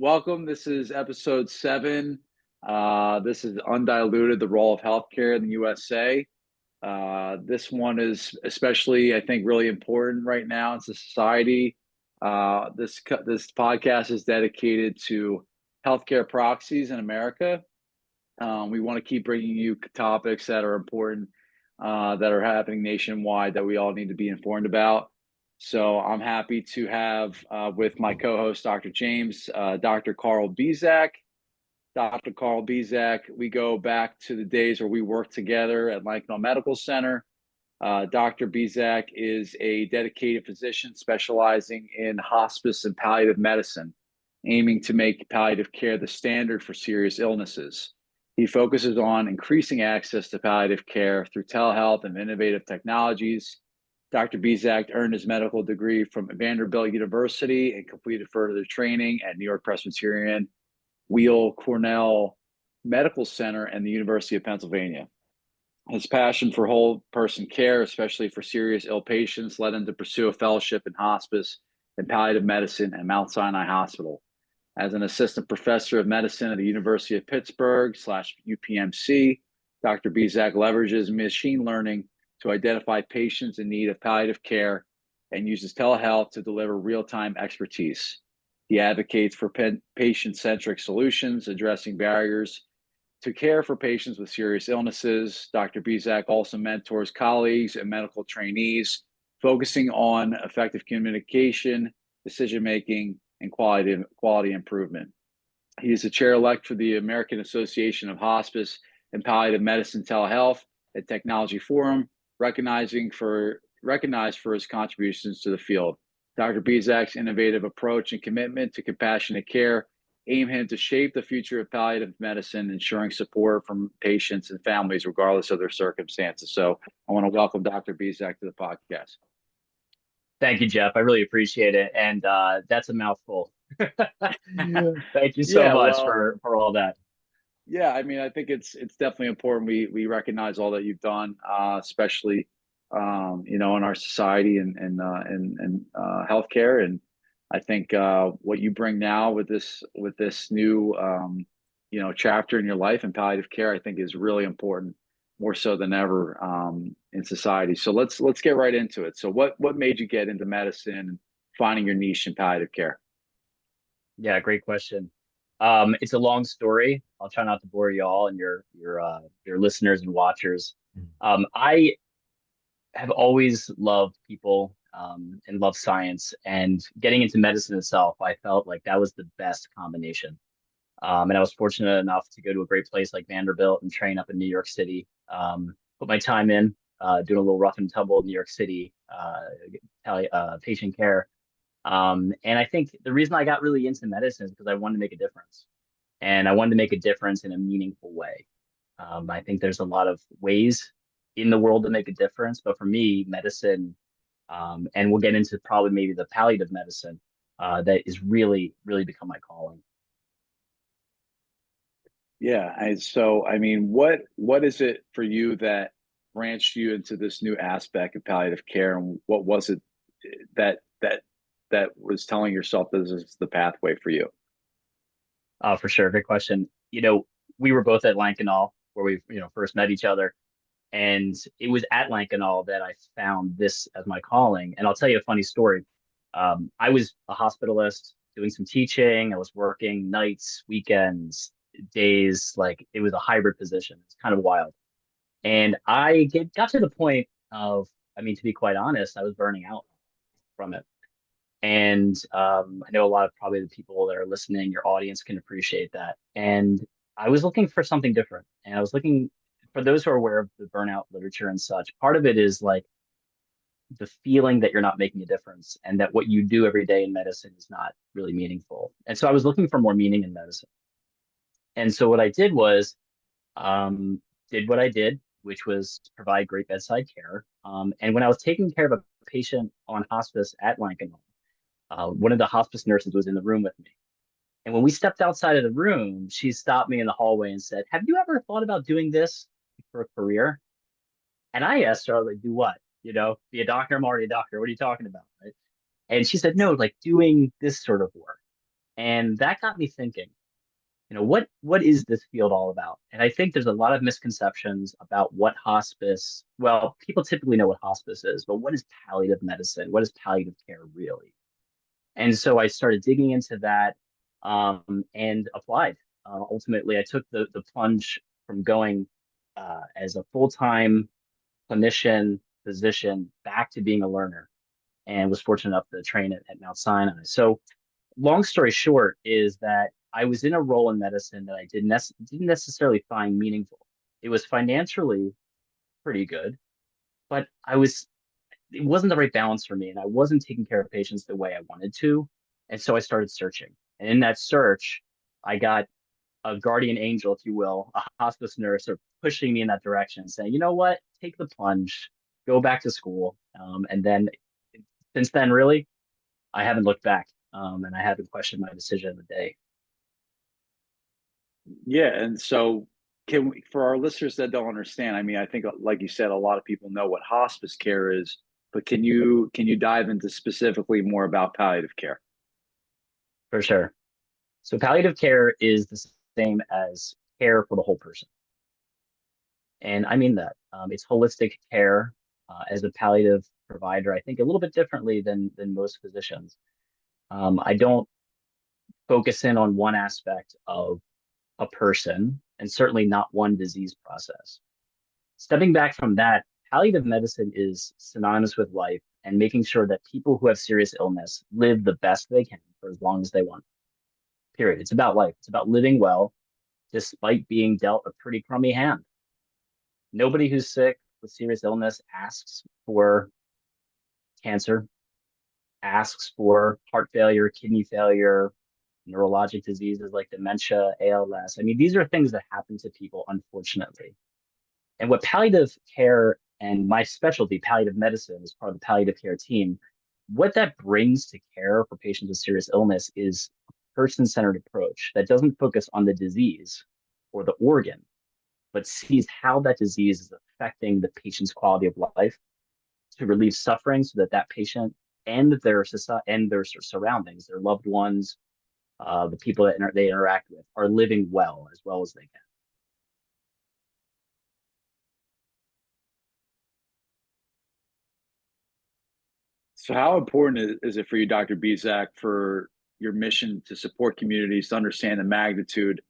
Welcome. This is episode 7. This is Undiluted, the role of healthcare in the USA. This one is especially, I think, really important right now in society. This podcast is dedicated to healthcare proxies in America. We want to keep bringing you topics that are important, that are happening nationwide that we all need to be informed about. So I'm happy to have with my co-host, Dr. James, Dr. Karl Bezak. Dr. Karl Bezak, we go back to the days where we worked together at Lankenau Medical Center. Dr. Bezak is a dedicated physician specializing in hospice and palliative medicine, aiming to make palliative care the standard for serious illnesses. He focuses on increasing access to palliative care through telehealth and innovative technologies. Dr. Bezak earned his medical degree from Vanderbilt University and completed further training at New York Presbyterian, Weill Cornell Medical Center, and the University of Pennsylvania. His passion for whole person care, especially for serious ill patients, led him to pursue a fellowship in hospice and palliative medicine at Mount Sinai Hospital. As an assistant professor of medicine at the University of Pittsburgh / UPMC, Dr. Bezak leverages machine learning to identify patients in need of palliative care and uses telehealth to deliver real-time expertise. He advocates for patient-centric solutions, addressing barriers to care for patients with serious illnesses. Dr. Bezak also mentors colleagues and medical trainees, focusing on effective communication, decision-making, and quality improvement. He is the chair-elect for the American Association of Hospice and Palliative Medicine Telehealth and Technology Forum, recognized for his contributions to the field. Dr. Bezak's innovative approach and commitment to compassionate care aim him to shape the future of palliative medicine, ensuring support from patients and families regardless of their circumstances. So I want to welcome Dr. Bezak to the podcast. Thank you, Jeff. I really appreciate it. And that's a mouthful. Thank you so much for all that. Yeah, I mean, I think it's definitely important. We recognize all that you've done, especially in our society and healthcare. And I think what you bring now with this new chapter in your life in palliative care, I think is really important, more so than ever in society. So let's get right into it. So what made you get into medicine and finding your niche in palliative care? Yeah, great question. It's a long story. I'll try not to bore you all and your listeners and watchers. I have always loved people and loved science, and getting into medicine itself, I felt like that was the best combination. And I was fortunate enough to go to a great place like Vanderbilt and train up in New York City. Put my time in, doing a little rough and tumble in New York City, patient care. And I think the reason I got really into medicine is because I wanted to make a difference. And I wanted to make a difference in a meaningful way. I think there's a lot of ways in the world to make a difference, but for me, medicine, and we'll get into probably maybe the palliative medicine, that is really, really become my calling. Yeah, so I mean, what is it for you that branched you into this new aspect of palliative care, and what was it that was telling yourself this is the pathway for you? For sure. Good question. We were both at Lankenau where we, first met each other. And it was at Lankenau that I found this as my calling. And I'll tell you a funny story. I was a hospitalist doing some teaching. I was working nights, weekends, days. Like, it was a hybrid position. It's kind of wild. And got to the point of, I mean, to be quite honest, I was burning out from it. And I know a lot of probably the people that are listening, your audience can appreciate that. And I was looking for something different. And I was looking, for those who are aware of the burnout literature and such, part of it is like the feeling that you're not making a difference and that what you do every day in medicine is not really meaningful. And so I was looking for more meaning in medicine. And so what I did was did what I did, which was provide great bedside care. And when I was taking care of a patient on hospice at Lankenau, one of the hospice nurses was in the room with me. And when we stepped outside of the room, she stopped me in the hallway and said, "Have you ever thought about doing this for a career?" And I asked her, I was like, "Do what? Be a doctor? I'm already a doctor. What are you talking about?" Right? And she said, "No, like doing this sort of work." And that got me thinking, what is this field all about? And I think there's a lot of misconceptions about what hospice, well, people typically know what hospice is, but what is palliative medicine? What is palliative care really? And so I started digging into that and applied. Ultimately, I took the plunge from going as a full-time clinician, physician, back to being a learner, and was fortunate enough to train at Mount Sinai. So long story short is that I was in a role in medicine that I didn't necessarily find meaningful. It was financially pretty good, but it wasn't the right balance for me, and I wasn't taking care of patients the way I wanted to. And so I started searching. And in that search, I got a guardian angel, if you will, a hospice nurse, sort of pushing me in that direction, saying, you know what, take the plunge, go back to school. And then since then, really, I haven't looked back, and I haven't questioned my decision of the day. Yeah, and so can we, for our listeners that don't understand, I mean, I think like you said, a lot of people know what hospice care is, but can you dive into specifically more about palliative care? For sure. So palliative care is the same as care for the whole person. And I mean that. It's holistic care as a palliative provider, I think a little bit differently than most physicians. I don't focus in on one aspect of a person and certainly not one disease process. Stepping back from that, palliative medicine is synonymous with life and making sure that people who have serious illness live the best they can for as long as they want. Period. It's about life. It's about living well despite being dealt a pretty crummy hand. Nobody who's sick with serious illness asks for cancer, asks for heart failure, kidney failure, neurologic diseases like dementia, ALS. I mean, these are things that happen to people, unfortunately. And what palliative care and my specialty, palliative medicine, is part of the palliative care team, what that brings to care for patients with serious illness is a person-centered approach that doesn't focus on the disease or the organ, but sees how that disease is affecting the patient's quality of life to relieve suffering so that that patient and their society and their surroundings, their loved ones, the people that they interact with, are living well as they can. So how important is it for you, Dr. Bezak, for your mission to support communities to understand the magnitude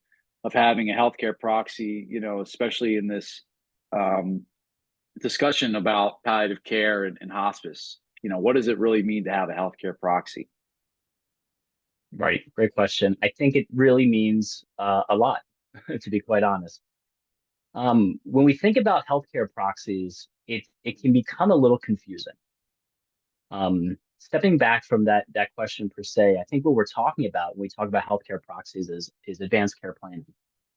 of having a healthcare proxy, especially in this um, discussion about palliative care and hospice? What does it really mean to have a healthcare proxy? Right. Great question. I think it really means a lot, to be quite honest. When we think about healthcare proxies, it can become a little confusing. Stepping back from that question per se, I think what we're talking about when we talk about healthcare proxies is advanced care planning.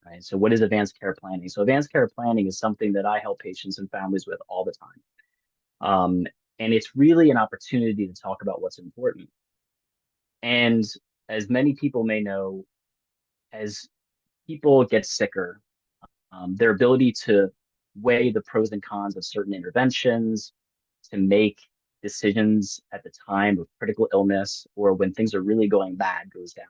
Right. So what is advanced care planning? So advanced care planning is something that I help patients and families with all the time. And it's really an opportunity to talk about what's important. And as many people may know, as people get sicker, their ability to weigh the pros and cons of certain interventions, to make decisions at the time of critical illness or when things are really going bad goes down.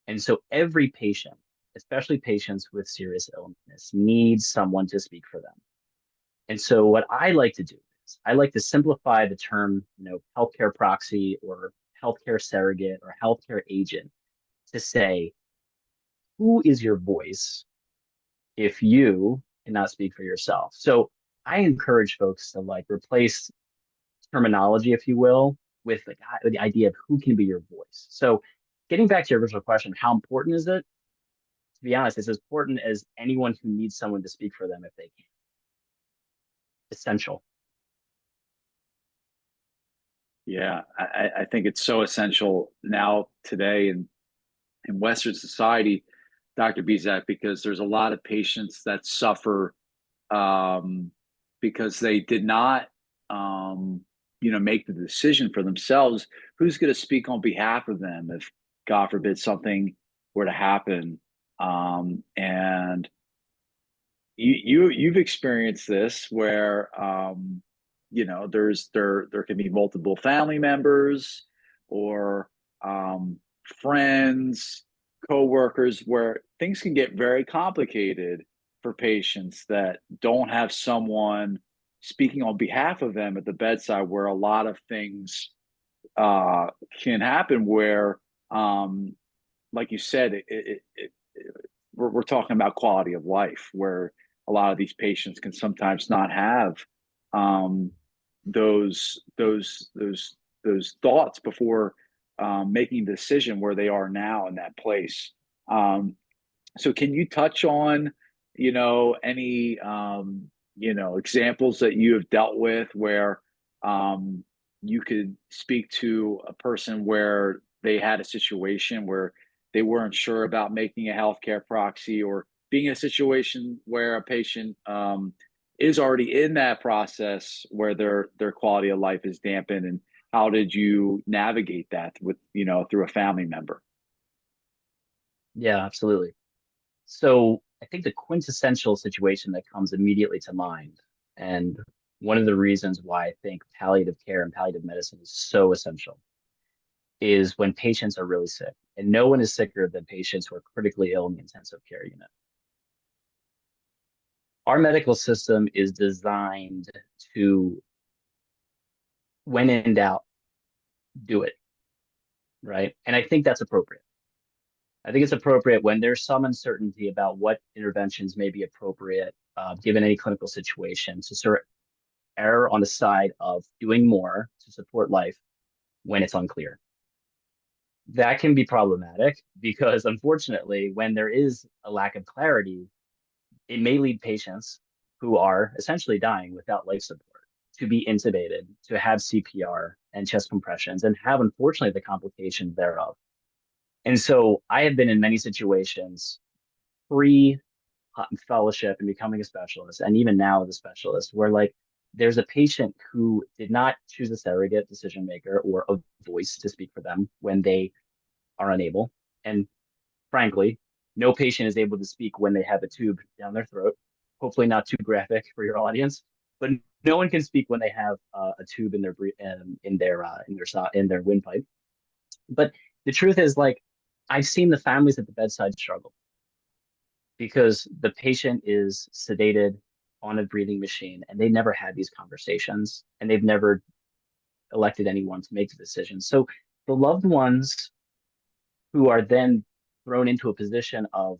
And so every patient, especially patients with serious illness, needs someone to speak for them. And so what I like to do is I like to simplify the term, healthcare proxy or healthcare surrogate or healthcare agent to say, who is your voice if you cannot speak for yourself? So I encourage folks to like replace terminology, if you will, with like the idea of who can be your voice. So getting back to your original question, how important is it? To be honest, it's as important as anyone who needs someone to speak for them if they can. Essential. Yeah, I think it's so essential now today in Western society, Dr. Bezak, because there's a lot of patients that suffer um, because they did not, make the decision for themselves. Who's going to speak on behalf of them if, God forbid, something were to happen? And you've experienced this where there can be multiple family members or friends, coworkers, where things can get very complicated for patients that don't have someone speaking on behalf of them at the bedside, where a lot of things uh, can happen where, um, like you said, we're talking about quality of life, where a lot of these patients can sometimes not have um, those thoughts before making a decision where they are now in that place. Um, so can you touch on, any, examples that you have dealt with where um, you could speak to a person where they had a situation where they weren't sure about making a healthcare proxy, or being in a situation where a patient is already in that process where their quality of life is dampened, and how did you navigate that with, through a family member? Yeah, absolutely. So I think the quintessential situation that comes immediately to mind, and one of the reasons why I think palliative care and palliative medicine is so essential, is when patients are really sick. And no one is sicker than patients who are critically ill in the intensive care unit. Our medical system is designed to, when in doubt, do it, right? And I think that's appropriate. I think it's appropriate when there's some uncertainty about what interventions may be appropriate, given any clinical situation, to sort of err on the side of doing more to support life when it's unclear. That can be problematic because, unfortunately, when there is a lack of clarity, it may lead patients who are essentially dying without life support to be intubated, to have CPR and chest compressions, and have, unfortunately, the complications thereof. And so I have been in many situations pre fellowship and becoming a specialist, and even now as a specialist, where like there's a patient who did not choose a surrogate decision maker or a voice to speak for them when they are unable. And frankly, no patient is able to speak when they have a tube down their throat. Hopefully, not too graphic for your audience, but no one can speak when they have a tube in their in their windpipe. But the truth is, like, I've seen the families at the bedside struggle because the patient is sedated on a breathing machine and they never had these conversations and they've never elected anyone to make the decision. So the loved ones who are then thrown into a position of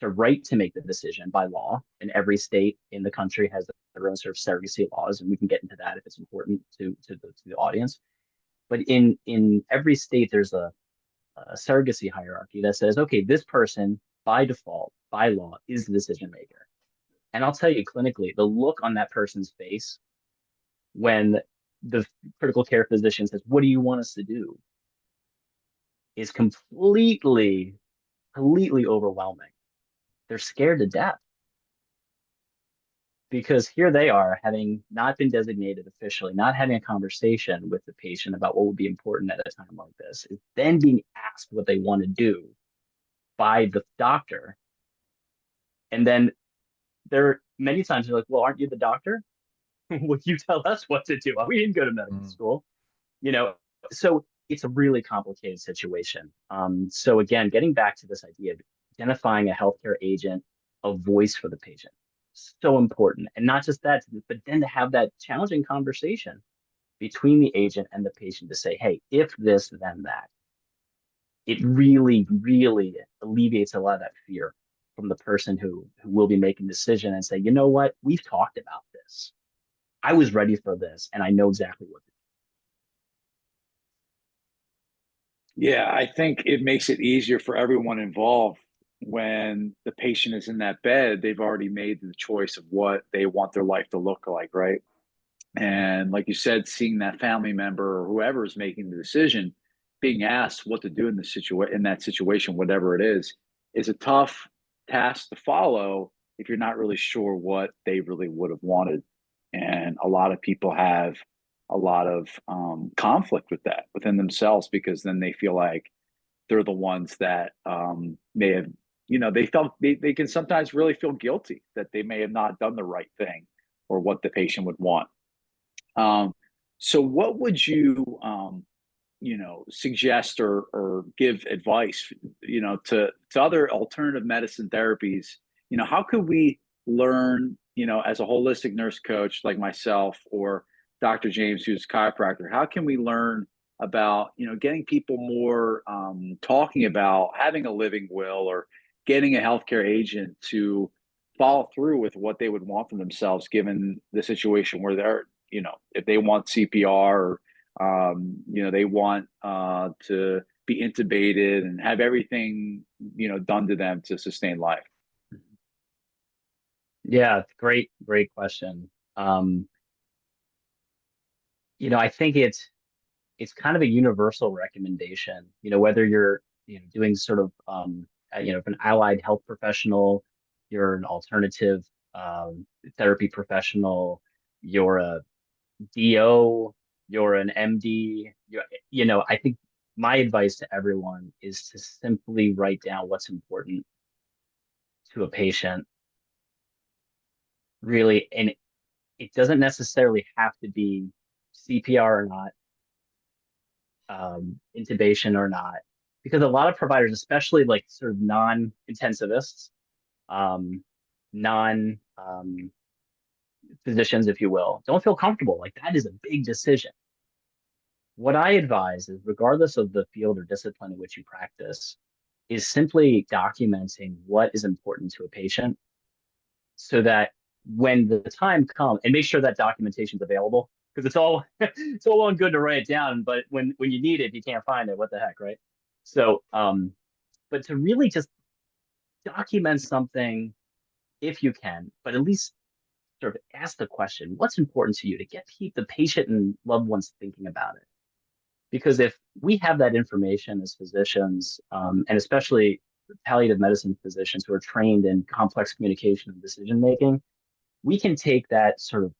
the right to make the decision by law, and every state in the country has their own sort of surrogacy laws, and we can get into that if it's important to the audience. But in every state, there's a surrogacy hierarchy that says, okay, this person by default, by law, is the decision maker. And I'll tell you clinically, the look on that person's face when the critical care physician says, what do you want us to do? Is completely overwhelming. They're scared to death because here they are, having not been designated officially, not having a conversation with the patient about what would be important at a time like this, is then being asked what they want to do by the doctor. And then there many times they're like, well, aren't you the doctor? Would you tell us what to do? We didn't go to medical school, you know? So it's a really complicated situation. So again, getting back to this idea of identifying a healthcare agent, a voice for the patient, so important. And not just that, but then to have that challenging conversation between the agent and the patient to say, hey, if this, then that. It really alleviates a lot of that fear from the person who will be making the decision and say, you know what, we've talked about this. I was ready for this and I know exactly what to do. Yeah, I think it makes it easier for everyone involved when the patient is in that bed. They've already made the choice of what they want their life to look like, right? And like you said, seeing that family member or whoever is making the decision being asked what to do in the in that situation, whatever it is a tough task to follow if you're not really sure what they really would have wanted. And a lot of people have a lot of conflict with that within themselves, because then they feel like they're the ones that may have, they can sometimes really feel guilty that they may have not done the right thing or what the patient would want. um, so what would you suggest or give advice, to other alternative medicine therapies. How could we learn, as a holistic nurse coach like myself or Dr. James, who's a chiropractor, how can we learn about, getting people more talking about having a living will or getting a healthcare agent to follow through with what they would want from themselves, given the situation where they're, if they want CPR or they want to be intubated and have everything, done to them to sustain life. Yeah, great question. I think it's kind of a universal recommendation, whether you're, doing sort of, if an allied health professional, you're an alternative therapy professional, you're a DO, you're an MD, I think my advice to everyone is to simply write down what's important to a patient, really. And it doesn't necessarily have to be CPR or not, intubation or not, because a lot of providers, especially like sort of non-intensivists, non physicians, if you will, don't feel comfortable. Like that is a big decision. What I advise is, regardless of the field or discipline in which you practice, is simply documenting what is important to a patient so that when the time comes, and make sure that documentation is available, because it's all it's all well and good to write it down, but when you need it, you can't find it. What the heck, right? So, but to really just document something if you can, but at least sort of ask the question, what's important to you, to get the patient and loved ones thinking about it. Because if we have that information as physicians, and especially palliative medicine physicians who are trained in complex communication and decision making, we can take that sort of,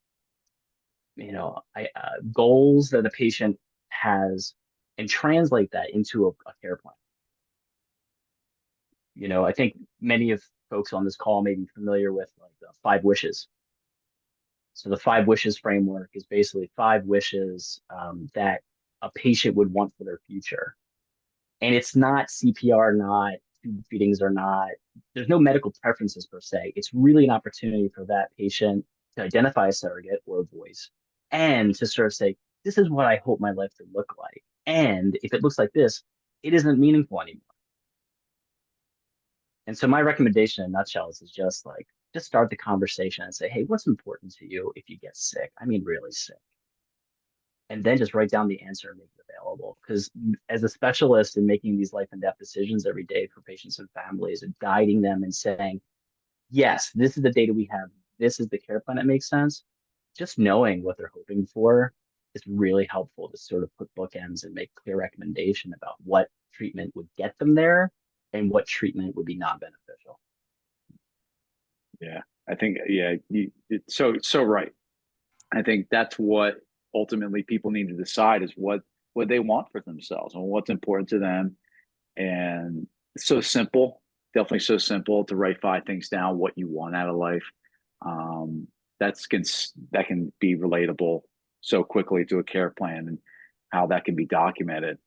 goals that the patient has and translate that into a care plan. I think many of folks on this call may be familiar with like the 5 wishes. So the 5 wishes framework is basically 5 wishes that a patient would want for their future. And it's not CPR, not tube feedings, or not, there's no medical preferences per se. It's really an opportunity for that patient to identify a surrogate or a voice and to sort of say, this is what I hope my life would look like. And if it looks like this, it isn't meaningful anymore. And so my recommendation in nutshells is just start the conversation and say, hey, what's important to you if you get sick? I mean, really sick. And then just write down the answer and make it available. Because as a specialist in making these life and death decisions every day for patients and families and guiding them and saying, yes, this is the data we have, this is the care plan that makes sense, just knowing what they're hoping for is really helpful to sort of put bookends and make clear recommendation about what treatment would get them there and what treatment would be non-beneficial. Yeah, I think, it's so right. I think that's what ultimately people need to decide, is what they want for themselves and what's important to them. And it's so simple, definitely so simple to write 5 things down, what you want out of life. Um, that can be relatable so quickly to a care plan and how that can be documented.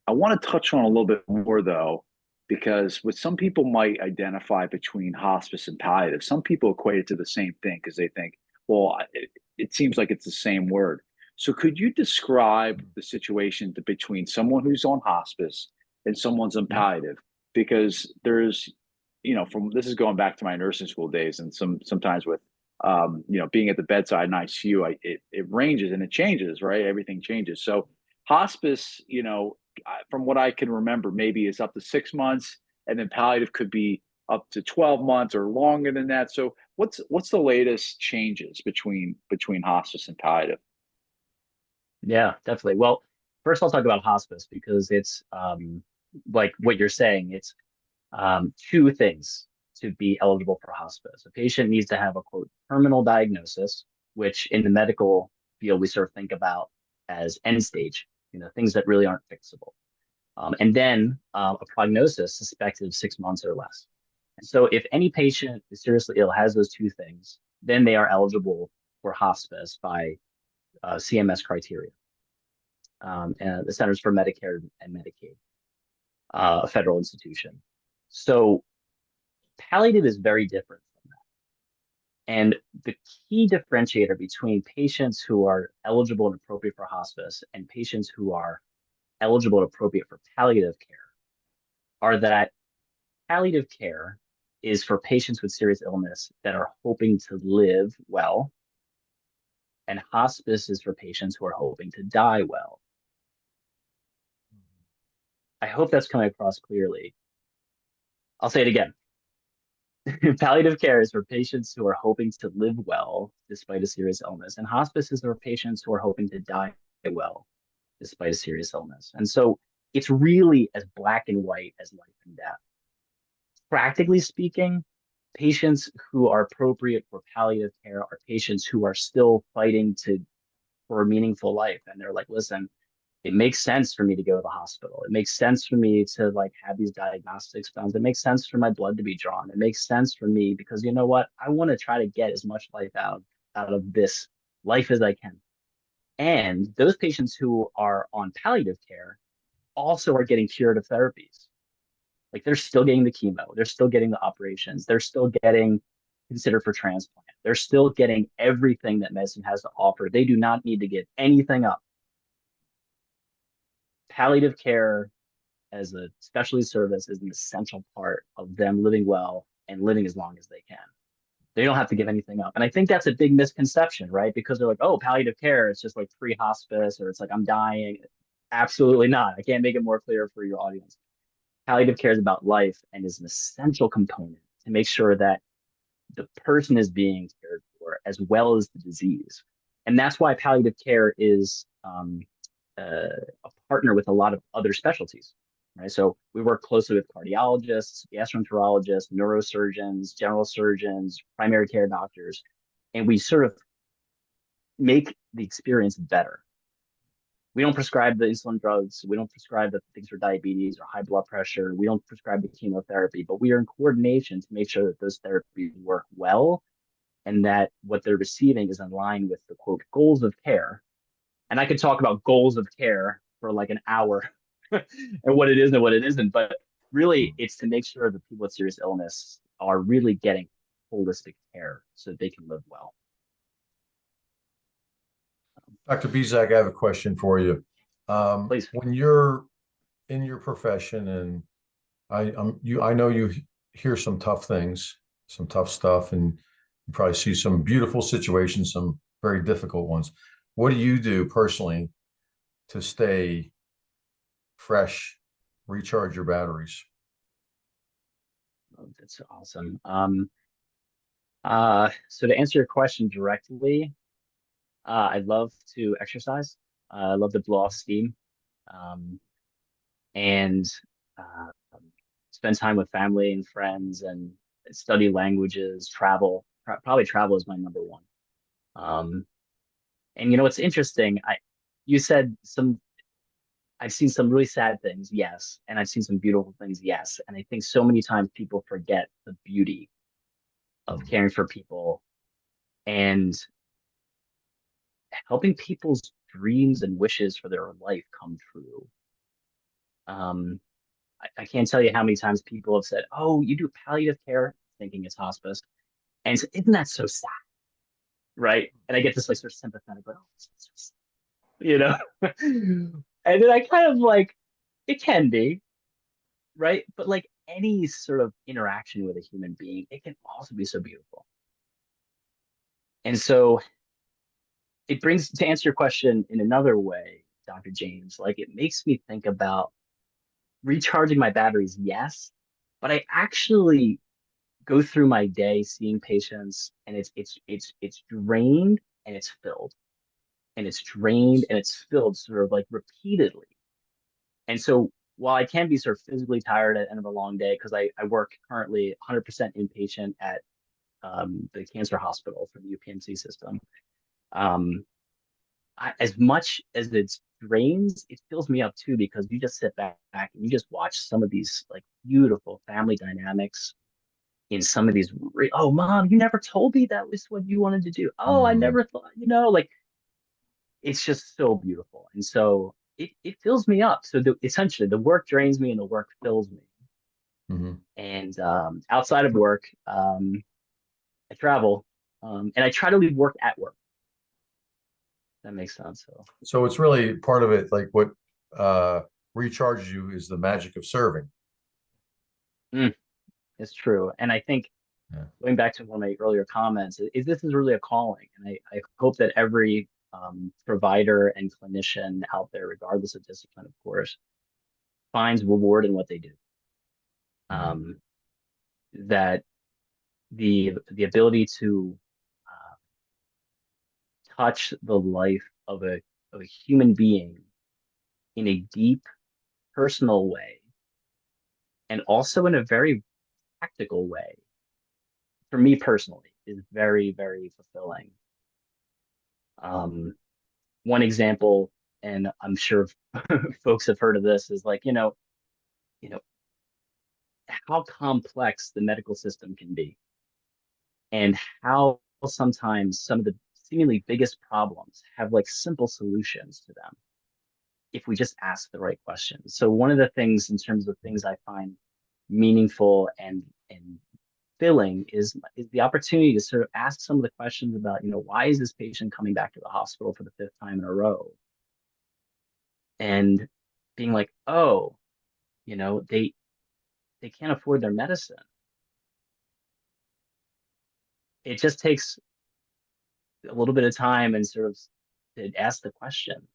I want to touch on a little bit more though, because what some people might identify between hospice and palliative, some people equate it to the same thing because they think, well, it seems like it's the same word. So could you describe the situation between someone who's on hospice and someone's on palliative? Because there's, from this is going back to my nursing school days, and sometimes with, being at the bedside in ICU, it ranges and it changes, right? Everything changes. So hospice, from what I can remember, maybe is up to 6 months, and then palliative could be up to 12 months or longer than that. So what's the latest changes between hospice and palliative? Yeah, definitely. Well, first I'll talk about hospice because it's like what you're saying. It's 2 things to be eligible for hospice. A patient needs to have a quote terminal diagnosis, which in the medical field we sort of think about as end stage, things that really aren't fixable. And then a prognosis suspected of 6 months or less. And so if any patient is seriously ill, has those 2 things, then they are eligible for hospice by CMS criteria. and the Centers for Medicare and Medicaid, a federal institution. So palliative is very different from that. And the key differentiator between patients who are eligible and appropriate for hospice and patients who are eligible and appropriate for palliative care are that palliative care is for patients with serious illness that are hoping to live well, and hospice is for patients who are hoping to die well. I hope that's coming across clearly. I'll say it again. Palliative care is for patients who are hoping to live well despite a serious illness, and hospice is for patients who are hoping to die well despite a serious illness. And so it's really as black and white as life and death. Practically speaking, patients who are appropriate for palliative care are patients who are still fighting for a meaningful life. And they're like, listen, it makes sense for me to go to the hospital. It makes sense for me to like have these diagnostics done. It makes sense for my blood to be drawn. It makes sense for me because you know what? I want to try to get as much life out of this life as I can. And those patients who are on palliative care also are getting curative therapies. Like they're still getting the chemo, they're still getting the operations, they're still getting considered for transplant. They're still getting everything that medicine has to offer. They do not need to give anything up. Palliative care as a specialty service is an essential part of them living well and living as long as they can. They don't have to give anything up. And I think that's a big misconception, right? Because they're like, oh, palliative care, it's just like free hospice or it's like I'm dying. Absolutely not. I can't make it more clear for your audience. Palliative care is about life and is an essential component to make sure that the person is being cared for as well as the disease. And that's why palliative care is a partner with a lot of other specialties, right? So we work closely with cardiologists, gastroenterologists, neurosurgeons, general surgeons, primary care doctors, and we sort of make the experience better. We don't prescribe the insulin drugs. We don't prescribe the things for diabetes or high blood pressure. We don't prescribe the chemotherapy, but we are in coordination to make sure that those therapies work well and that what they're receiving is in line with the quote goals of care. And I could talk about goals of care for like an hour and what it is and what it isn't, but really it's to make sure that people with serious illness are really getting holistic care so that they can live well. Dr. Bezak, I have a question for you. Please. When you're in your profession, and I know you hear some tough things, some tough stuff, and you probably see some beautiful situations, some very difficult ones. What do you do personally to stay fresh, recharge your batteries? Oh, that's awesome. So to answer your question directly, I love to exercise. I love to blow off steam, um, and uh, spend time with family and friends, and study languages, travel. Probably travel is my number one. Um, and you know what's interesting? You said some. I've seen some really sad things, yes, and I've seen some beautiful things, yes. And I think so many times people forget the beauty of caring for people and helping people's dreams and wishes for their life come true. Um, I can't tell you how many times people have said, "Oh, you do palliative care," thinking it's hospice, and isn't that so sad, right? And I get this like sort of sympathetic, like, "Oh, it's so sad," you know. And then I kind of like, it can be, right? But like any sort of interaction with a human being, it can also be so beautiful. And so it brings to answer your question in another way, Dr. James, like it makes me think about recharging my batteries, yes, but I actually go through my day seeing patients and it's drained and it's filled and it's drained and it's filled sort of like repeatedly. And so while I can be sort of physically tired at the end of a long day, because I work currently 100% inpatient at the cancer hospital for the UPMC system, um, as much as it drains, it fills me up too because you just sit back and you just watch some of these like beautiful family dynamics in some of these. Oh, mom, you never told me that was what you wanted to do. Oh, I Mm. never thought, like it's just so beautiful. And so it fills me up. So essentially the work drains me and the work fills me. Mhm. And outside of work, I travel, and I try to leave work at work. That makes sense. So So it's really part of it, like what uh recharges you is the magic of serving. mm, it's true. And I think Yeah. going back to one of my earlier comments, is this is really a calling. And I hope that every provider and clinician out there, regardless of discipline, of course, finds reward in what they do. Mhm. Um, that the ability to uh, touch the life of a human being in a deep, personal way, and also in a very practical way, for me personally, is very, very fulfilling. Um, One example, and I'm sure folks have heard of this, is like, you know, how complex the medical system can be, and how sometimes some of the seemingly biggest problems have like simple solutions to them if we just ask the right questions. So one of the things in terms of things I find meaningful and filling is the opportunity to sort of ask some of the questions about, why is this patient coming back to the hospital for the fifth time in a row? And being like, oh, they can't afford their medicine. It just takes a little bit of time and sort of to ask the question.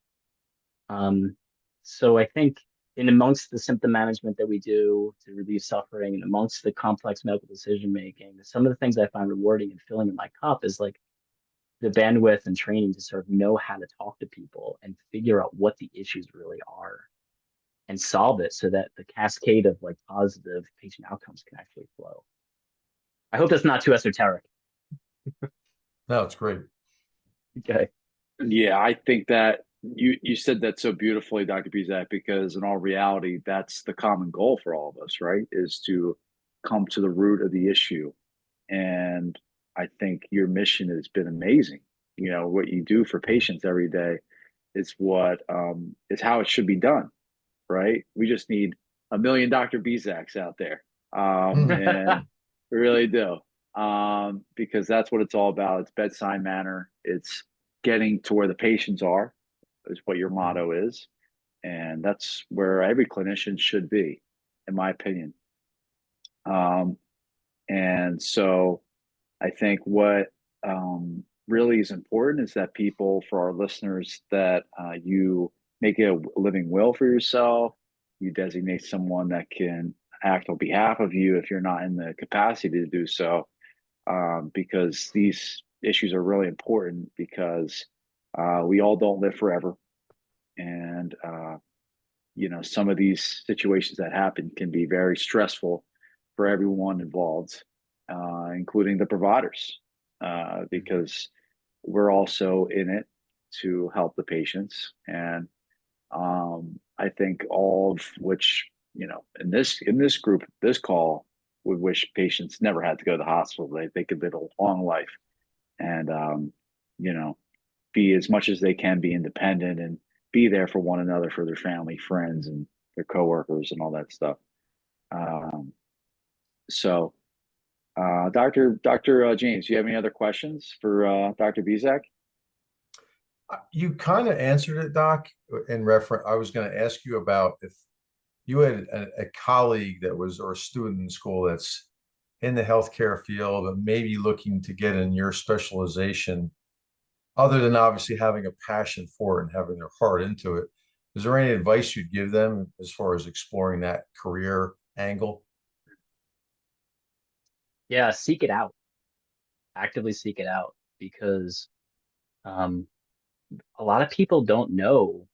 Um, so I think in amongst the symptom management that we do to relieve suffering and amongst the complex medical decision making, some of the things I find rewarding and filling in my cup is like the bandwidth and training to sort of know how to talk to people and figure out what the issues really are and solve it so that the cascade of like positive patient outcomes can actually flow. I hope that's not too esoteric. No, it's great. Okay. Yeah, I think that you said that so beautifully, Dr. Bezak, because in all reality, that's the common goal for all of us, right? Is to come to the root of the issue. And I think your mission has been amazing. What you do for patients every day is what is how it should be done, right? We just need a million Dr. Bezaks out there. And we really do. Because that's what it's all about. It's bedside manner. It's getting to where the patients are, is what your motto is. And that's where every clinician should be, in my opinion. Um, and so I think what really is important is that people, for our listeners, that you make it a living will for yourself. You designate someone that can act on behalf of you if you're not in the capacity to do so, because these issues are really important because we all don't live forever. And, some of these situations that happen can be very stressful for everyone involved, including the providers, because we're also in it to help the patients. And I think all of which, in this group, this call, would wish patients never had to go to the hospital. They could live a long life and, you know, be as much as they can be independent and be there for one another, for their family, friends, and their coworkers and all that stuff. Um, so, Dr. James, do you have any other questions for Dr. Bezak? You kind of answered it, Doc, in reference. I was going to ask you about if you had a colleague that was, or a student in school that's in the healthcare field and maybe looking to get in your specialization, other than obviously having a passion for it and having their heart into it. Is there any advice you'd give them as far as exploring that career angle? Yeah, seek it out. Actively seek it out because um, a lot of people don't know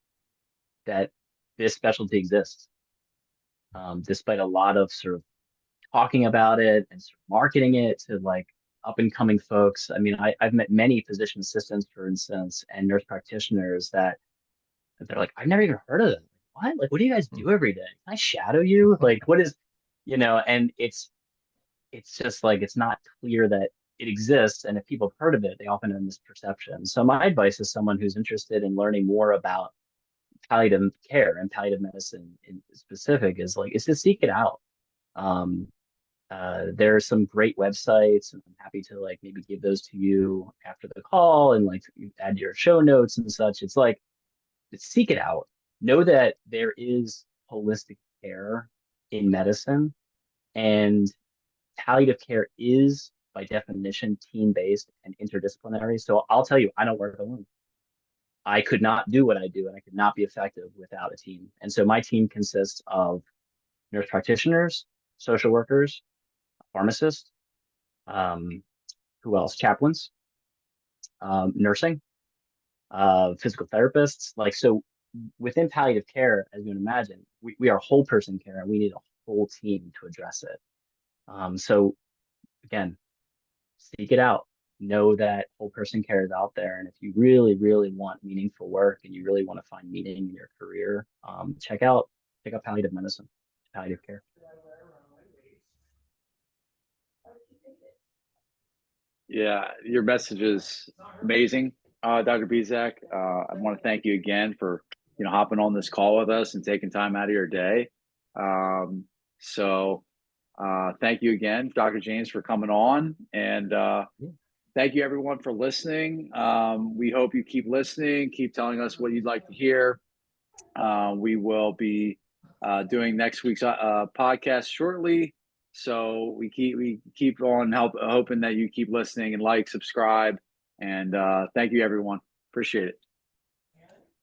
that this specialty exists, despite a lot of sort of talking about it and sort of marketing it to like up and coming folks. I mean, I've met many physician assistants, for instance, and nurse practitioners that they're like, I've never even heard of it. What? Like, what do you guys do every day? Can I shadow you? Like, what is, and it's just like it's not clear that it exists. And if people have heard of it, they often have misperception. So my advice is someone who's interested in learning more about palliative care and palliative medicine in specific is to seek it out. Um, there are some great websites, and I'm happy to like maybe give those to you after the call and like you add your show notes and such. It's like, seek it out. Know that there is holistic care in medicine, and palliative care is by definition team-based and interdisciplinary. So I'll tell you, I don't work alone. I could not do what I do and I could not be effective without a team. And so my team consists of nurse practitioners, social workers, pharmacists, um, who else? Chaplains, nursing, physical therapists. Like, so within palliative care, as you can imagine, we are whole person care and we need a whole team to address it. So again, seek it out. Know that whole person care is out there. And if you really, really want meaningful work and you really want to find meaning in your career, check out palliative medicine, palliative care. Yeah, your message is amazing, Dr. Bezak. I want to thank you again for hopping on this call with us and taking time out of your day. So thank you again, Dr. James, for coming on, and thank you everyone for listening. We hope you keep listening, keep telling us what you'd like to hear. We will be doing next week's podcast shortly. So we keep on hoping that you keep listening and like, subscribe, and thank you everyone. Appreciate it.